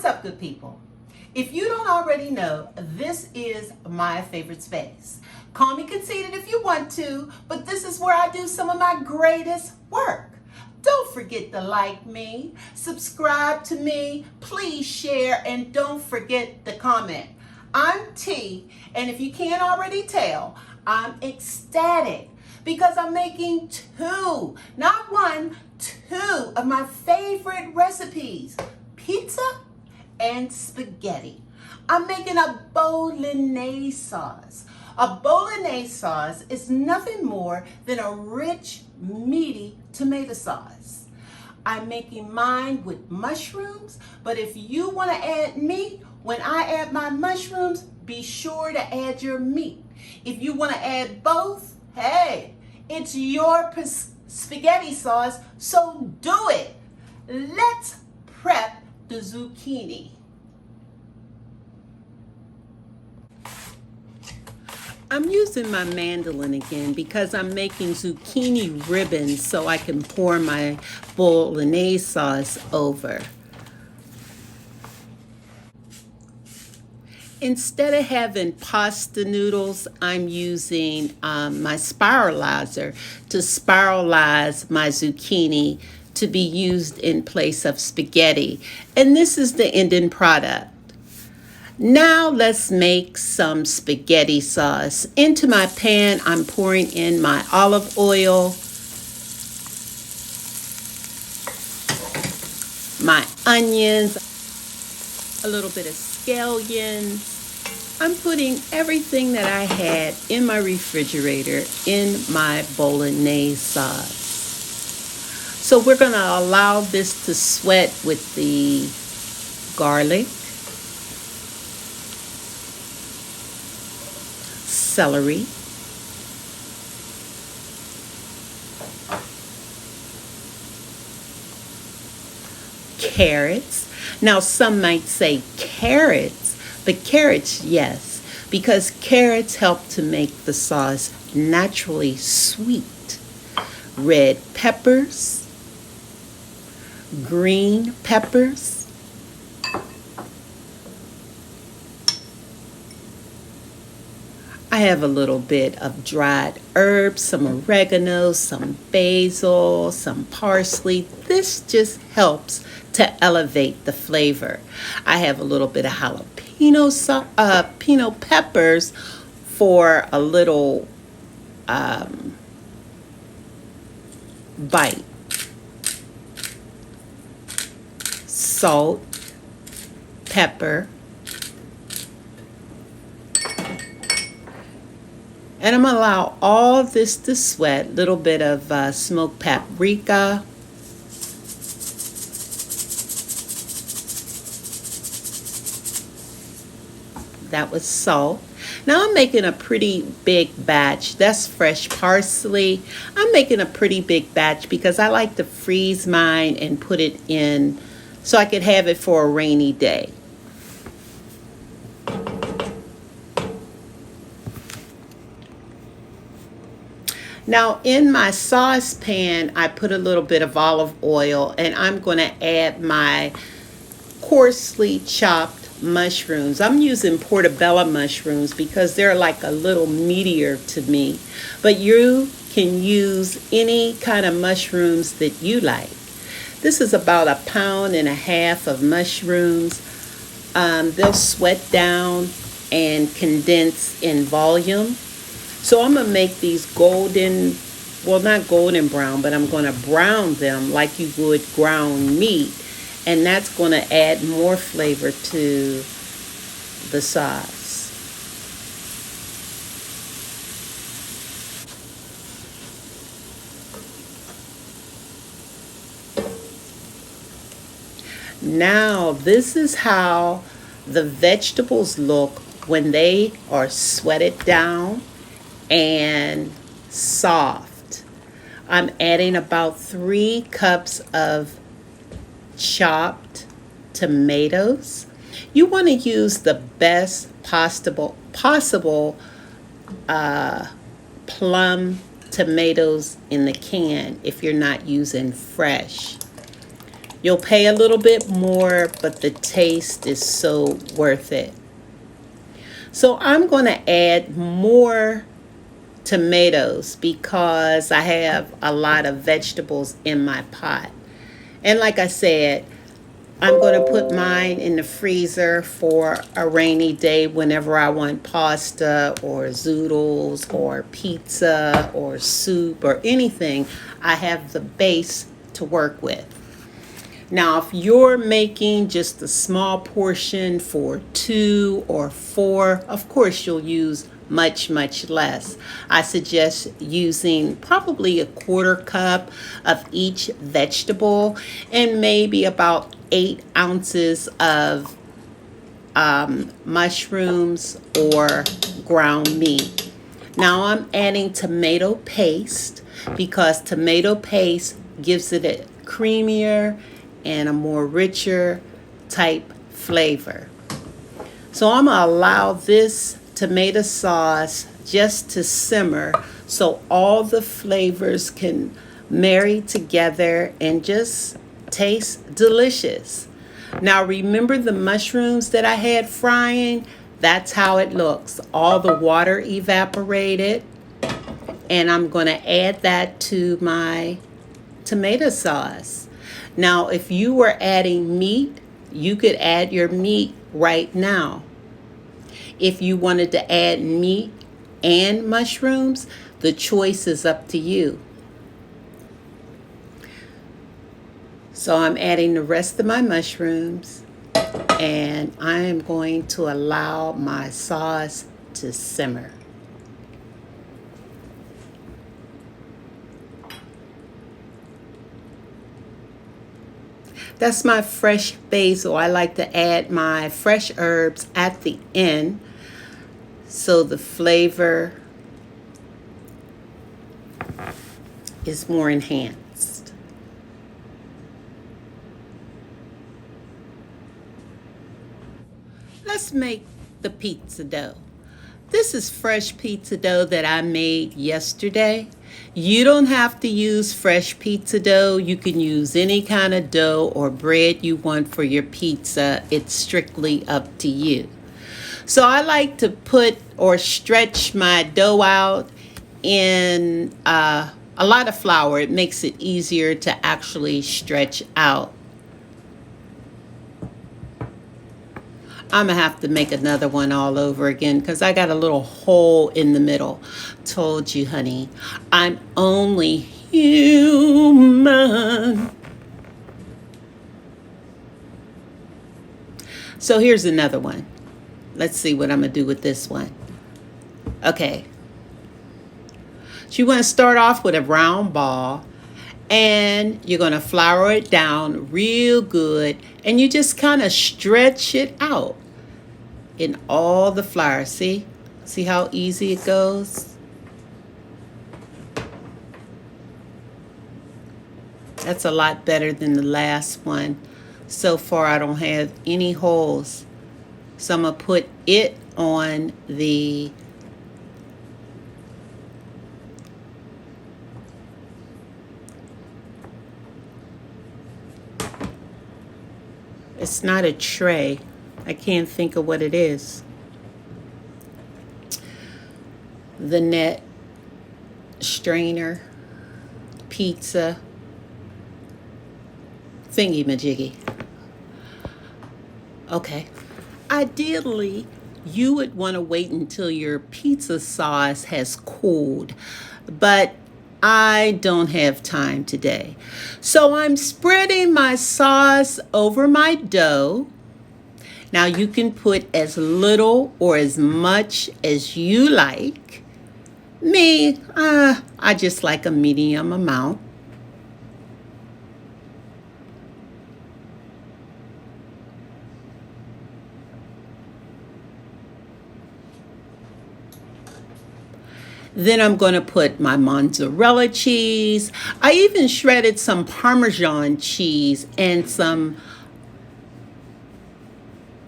What's up, good people? If you don't already know, this is my favorite space. Call me conceited if you want to, but this is where I do some of my greatest work. Don't forget to like me, subscribe to me, please share, and don't forget to comment. I'm T, and if you can't already tell, I'm ecstatic because I'm making two, not one, two of my favorite recipes, pizza and spaghetti. I'm making a Bolognese sauce. A Bolognese sauce is nothing more than a rich, meaty tomato sauce. I'm making mine with mushrooms, but if you want to add meat, when I add my mushrooms, be sure to add your meat. If you want to add both, hey, it's your spaghetti sauce, so do it. Let's prep the zucchini. I'm using my mandolin again because I'm making zucchini ribbons so I can pour my Bolognese sauce over. Instead of having pasta noodles, I'm using my spiralizer to spiralize my zucchini to be used in place of spaghetti. And this is the ending product. Now let's make some spaghetti sauce. Into my pan, I'm pouring in my olive oil, my onions, a little bit of scallions. I'm putting everything that I had in my refrigerator in my Bolognese sauce. So we're going to allow this to sweat with the garlic, celery, carrots. Now some might say carrots, but carrots, yes, because carrots help to make the sauce naturally sweet. Red peppers, green peppers, I have a little bit of dried herbs, some oregano, some basil, some parsley. This just helps to elevate the flavor. I have a little bit of jalapeno peppers for a little bite. Salt, pepper, and I'm going to allow all this to sweat. Little bit of smoked paprika. That was salt. Now I'm making a pretty big batch. That's fresh parsley. I'm making a pretty big batch because I like to freeze mine and put it in so I could have it for a rainy day. Now in my saucepan, I put a little bit of olive oil and I'm going to add my coarsely chopped mushrooms. I'm using portobello mushrooms because they're like a little meatier to me. But you can use any kind of mushrooms that you like. This is about 1.5 pounds of mushrooms. They'll sweat down and condense in volume. So I'm going to make these golden, well, not golden brown, but I'm going to brown them like you would ground meat. And that's going to add more flavor to the sauce. Now, this is how the vegetables look when they are sweated down and soft. I'm adding about 3 cups of chopped tomatoes. You want to use the best possible plum tomatoes in the can if you're not using fresh. You'll pay a little bit more, but the taste is so worth it. So I'm going to add more tomatoes because I have a lot of vegetables in my pot. And like I said, I'm going to put mine in the freezer for a rainy day whenever I want pasta or zoodles or pizza or soup or anything. I have the base to work with. Now, if you're making just a small portion for 2 or 4, of course you'll use much less. I suggest using probably a 1/4 cup of each vegetable and maybe about 8 ounces of mushrooms or ground meat. Now I'm adding tomato paste because tomato paste gives it a creamier and a more richer type flavor. So I'm going to allow this tomato sauce just to simmer so all the flavors can marry together and just taste delicious. Now remember the mushrooms that I had frying? That's how it looks. All the water evaporated, and I'm going to add that to my tomato sauce. Now, if you were adding meat, you could add your meat right now. If you wanted to add meat and mushrooms, the choice is up to you. So I'm adding the rest of my mushrooms, and I am going to allow my sauce to simmer. That's my fresh basil. I like to add my fresh herbs at the end so the flavor is more enhanced. Let's make the pizza dough. This is fresh pizza dough that I made yesterday. You don't have to use fresh pizza dough. You can use any kind of dough or bread you want for your pizza. It's strictly up to you. So I like to put or stretch my dough out in a lot of flour. It makes it easier to actually stretch out. I'm going to have to make another one all over again because I got a little hole in the middle. Told you, honey, I'm only human. So here's another one. Let's see what I'm going to do with this one. Okay. So you want to start off with a round ball. And you're going to flour it down real good. And you just kind of stretch it out in all the flour. See? See how easy it goes? That's a lot better than the last one. So far, I don't have any holes. So I'm going to put it on the it's not a tray. I can't think of what it is. The net, strainer, pizza, thingy-majiggy. Okay. Ideally, you would want to wait until your pizza sauce has cooled, but I don't have time today. So I'm spreading my sauce over my dough. Now you can put as little or as much as you like. Me, I just like a medium amount. Then I'm going to put my mozzarella cheese. I even shredded some Parmesan cheese and some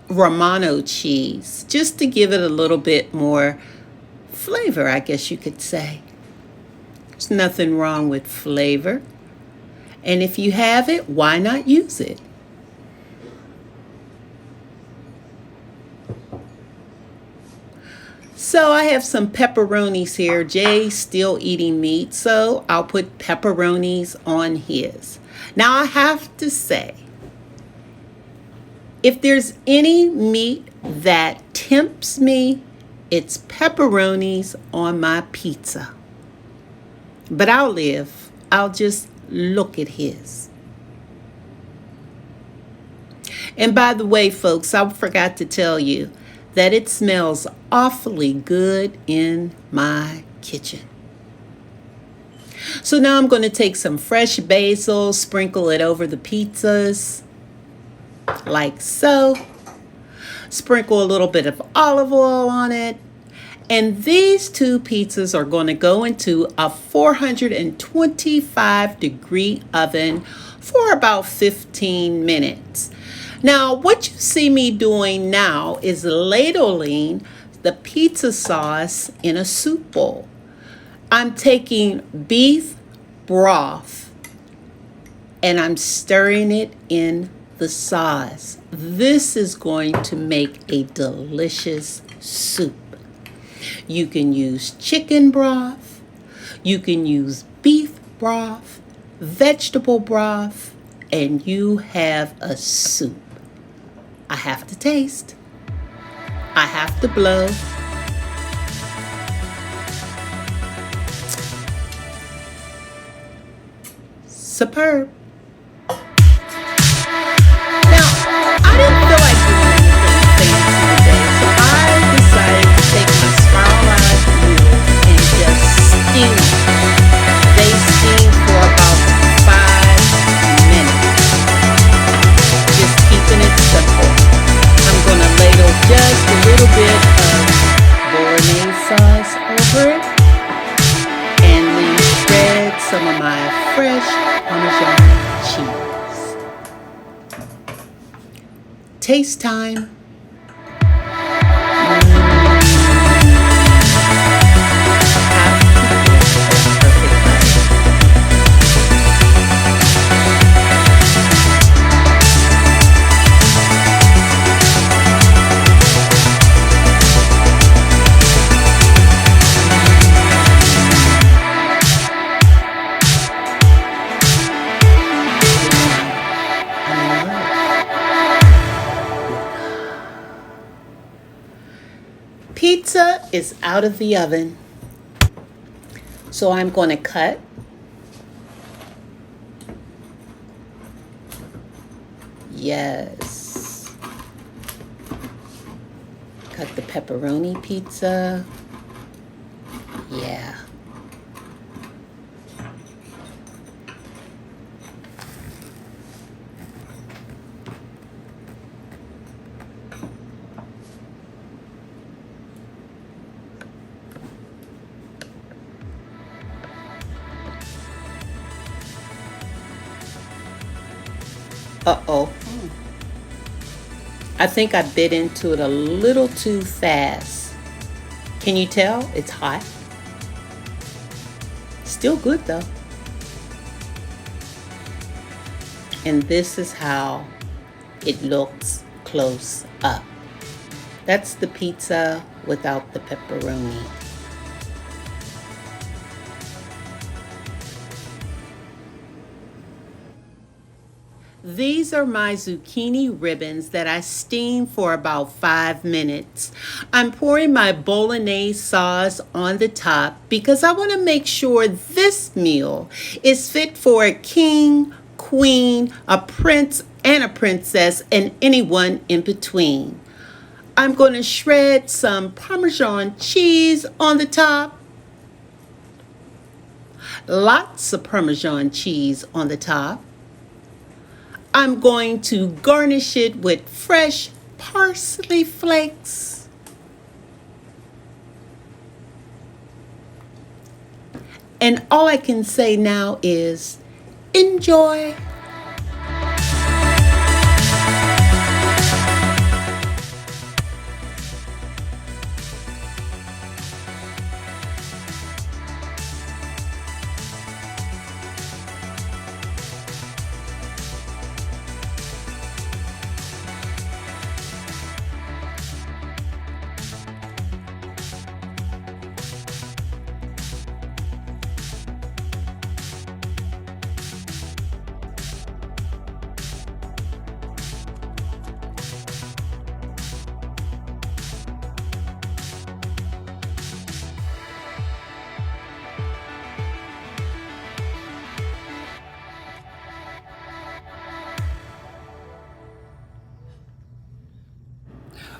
Romano cheese just to give it a little bit more flavor, I guess you could say. There's nothing wrong with flavor. And if you have it, why not use it? So I have some pepperonis here. Jay's still eating meat, so I'll put pepperonis on his. Now I have to say, if there's any meat that tempts me, it's pepperonis on my pizza. But I'll live. I'll just look at his. And by the way, folks, I forgot to tell you that it smells awfully good in my kitchen. So now I'm going to take some fresh basil, sprinkle it over the pizzas, like so. Sprinkle a little bit of olive oil on it. And these two pizzas are going to go into a 425-degree oven for about 15 minutes. Now, what you see me doing now is ladling the pizza sauce in a soup bowl. I'm taking beef broth and I'm stirring it in the sauce. This is going to make a delicious soup. You can use chicken broth, you can use beef broth, vegetable broth, and you have a soup. I have to taste. I have to blow. Superb. Now, I didn't feel like doing anything fancy today, so I decided to take my spiralized noodles and just steam them. They steam for about 5 minutes. Just keeping it simple. I'm going to ladle just a little bit of Bolognese sauce over it and then shred some of my fresh Parmesan cheese. Taste time. Pizza is out of the oven, so I'm going to cut. Yes. Cut the pepperoni pizza. Yeah. Uh-oh. I think I bit into it a little too fast. Can you tell? It's hot. Still good though. And this is how it looks close up. That's the pizza without the pepperoni. These are my zucchini ribbons that I steamed for about 5 minutes. I'm pouring my Bolognese sauce on the top because I want to make sure this meal is fit for a king, queen, a prince, and a princess, and anyone in between. I'm going to shred some Parmesan cheese on the top. Lots of Parmesan cheese on the top. I'm going to garnish it with fresh parsley flakes. And all I can say now is enjoy.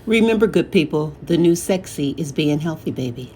Remember, good people, the new sexy is being healthy, baby.